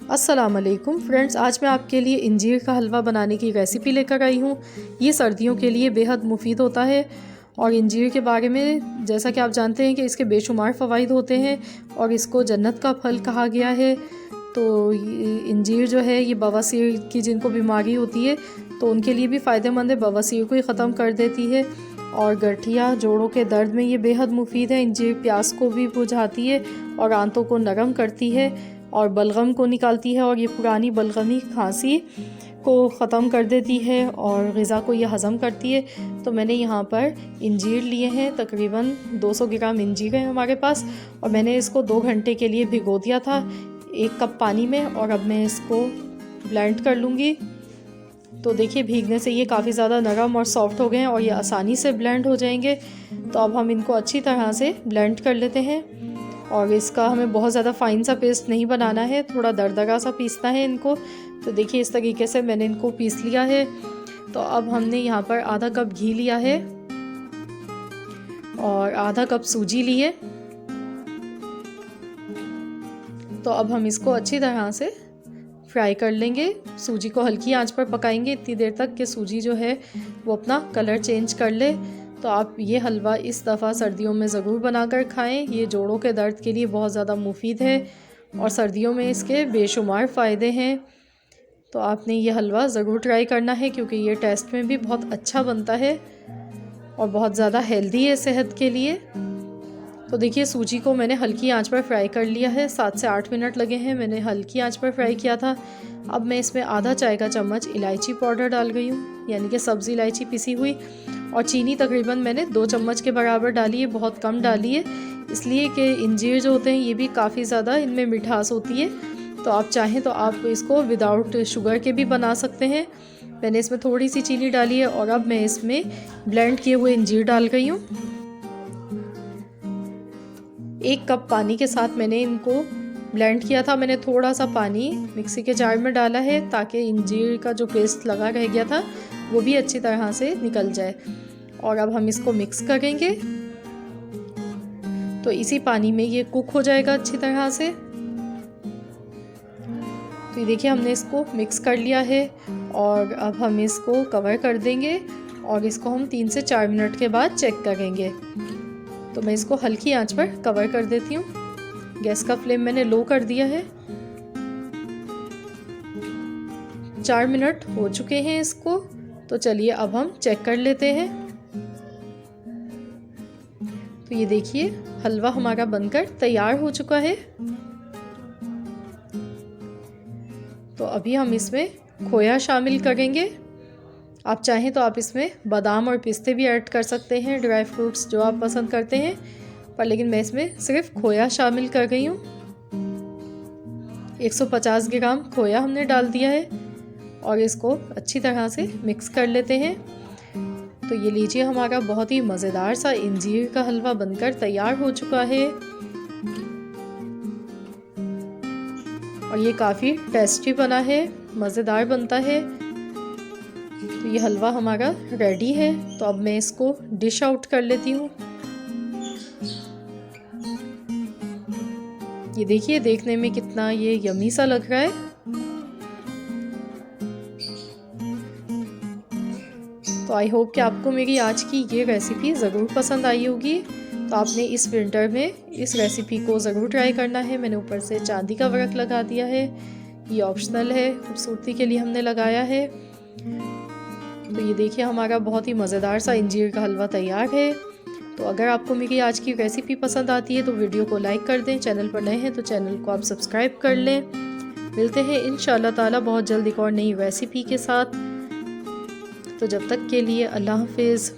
अस्सलाम वालेकुम फ्रेंड्स, आज मैं आपके लिए इंजीर का हलवा बनाने की रेसिपी लेकर आई हूँ। ये सर्दियों के लिए बेहद मुफीद होता है और इंजीर के बारे में जैसा कि आप जानते हैं कि इसके बेशुमार फ़वाइद होते हैं और इसको जन्नत का फल कहा गया है। तो ये इंजीर जो है ये बवासीर की जिनको बीमारी होती है तो उनके लिए भी फ़ायदेमंद है, बवासीर को ही ख़त्म कर देती है और गठिया जोड़ों के दर्द में ये बेहद मुफीद है। इंजीर प्यास को भी बुझाती है और आंतों को नरम करती है और बलगम को निकालती है और ये पुरानी बलगमी खांसी को ख़त्म कर देती है और ग़िज़ा को ये हज़म करती है। तो मैंने यहाँ पर इंजीर लिए हैं, तकरीबन 200 ग्राम इंजीर है हमारे पास और मैंने इसको 2 घंटे के लिए भिगो दिया था 1 कप पानी में और अब मैं इसको ब्लेंड कर लूँगी। तो देखिए भीगने से ये काफ़ी ज़्यादा नरम और सॉफ्ट हो गए हैं और ये आसानी से ब्लेंड हो जाएंगे। तो अब हम इनको अच्छी तरह से ब्लेंड कर लेते हैं और इसका हमें बहुत ज़्यादा फ़ाइन सा पेस्ट नहीं बनाना है, थोड़ा दरदरा सा पीसना है इनको। तो देखिए इस तरीके से मैंने इनको पीस लिया है। तो अब हमने यहाँ पर आधा कप घी लिया है और आधा कप सूजी ली है। तो अब हम इसको अच्छी तरह से फ्राई कर लेंगे। सूजी को हल्की आंच पर पकाएंगे इतनी देर तक कि सूजी जो है वो अपना कलर चेंज कर ले। तो आप ये हलवा इस दफ़ा सर्दियों में ज़रूर बनाकर खाएं। ये जोड़ों के दर्द के लिए बहुत ज़्यादा मुफीद है और सर्दियों में इसके बेशुमार फ़ायदे हैं। तो आपने ये हलवा ज़रूर ट्राई करना है क्योंकि ये टेस्ट में भी बहुत अच्छा बनता है और बहुत ज़्यादा हेल्दी है सेहत के लिए। तो देखिए सूजी को मैंने हल्की आंच पर फ्राई कर लिया है, 7 से 8 मिनट लगे हैं, मैंने हल्की आंच पर फ्राई किया था। अब मैं इसमें आधा चाय का चम्मच इलायची पाउडर डाल गई हूँ, यानी कि सब्ज़ी इलायची पिसी हुई, और चीनी तकरीबन मैंने 2 चम्मच के बराबर डाली है, बहुत कम डाली है इसलिए कि इंजीर जो होते हैं ये भी काफ़ी ज़्यादा इनमें मिठास होती है। तो आप चाहें तो आप इसको विदाउट शुगर के भी बना सकते हैं। मैंने इसमें थोड़ी सी चीनी डाली है और अब मैं इसमें ब्लेंड किए हुए इंजीर डाल गई हूँ। 1 कप पानी के साथ मैंने इनको ब्लेंड किया था। मैंने थोड़ा सा पानी मिक्सी के जार में डाला है ताकि इंजीर का जो पेस्ट लगा रह गया था वो भी अच्छी तरह से निकल जाए। और अब हम इसको मिक्स करेंगे तो इसी पानी में ये कुक हो जाएगा अच्छी तरह से। तो ये देखिए हमने इसको मिक्स कर लिया है और अब हम इसको कवर कर देंगे और इसको हम 3 से 4 मिनट के बाद चेक करेंगे। तो मैं इसको हल्की आंच पर कवर कर देती हूँ। गैस का फ्लेम मैंने लो कर दिया है। 4 मिनट हो चुके हैं इसको, तो चलिए अब हम चेक कर लेते हैं। तो ये देखिए हलवा हमारा बनकर तैयार हो चुका है। तो अभी हम इसमें खोया शामिल करेंगे। आप चाहें तो आप इसमें बादाम और पिस्ते भी ऐड कर सकते हैं, ड्राई फ्रूट्स जो आप पसंद करते हैं, पर लेकिन मैं इसमें सिर्फ खोया शामिल कर गई हूँ। 150 ग्राम खोया हमने डाल दिया है और इसको अच्छी तरह से मिक्स कर लेते हैं। तो ये लीजिए हमारा बहुत ही मज़ेदार सा इंजीर का हलवा बनकर तैयार हो चुका है और ये काफ़ी टेस्टी बना है, मज़ेदार बनता है। तो ये हलवा हमारा रेडी है। तो अब मैं इसको डिश आउट कर लेती हूँ। ये देखिए देखने में कितना ये यमी सा लग रहा है। तो आई होप कि आपको मेरी आज की ये रेसिपी ज़रूर पसंद आई होगी। तो आपने इस विंटर में इस रेसिपी को ज़रूर ट्राई करना है। मैंने ऊपर से चांदी का वर्क लगा दिया है, ये ऑप्शनल है, खूबसूरती के लिए हमने लगाया है। तो ये देखिए हमारा बहुत ही मज़ेदार सा इंजीर का हलवा तैयार है। तो अगर आपको मेरी आज की रेसिपी पसंद आती है तो वीडियो को लाइक कर दें, चैनल पर नए हैं तो चैनल को आप सब्सक्राइब कर लें। मिलते हैं इंशाअल्लाह ताला बहुत जल्द एक और नई रेसिपी के साथ। तो जब तक के लिए अल्लाह हाफिज़।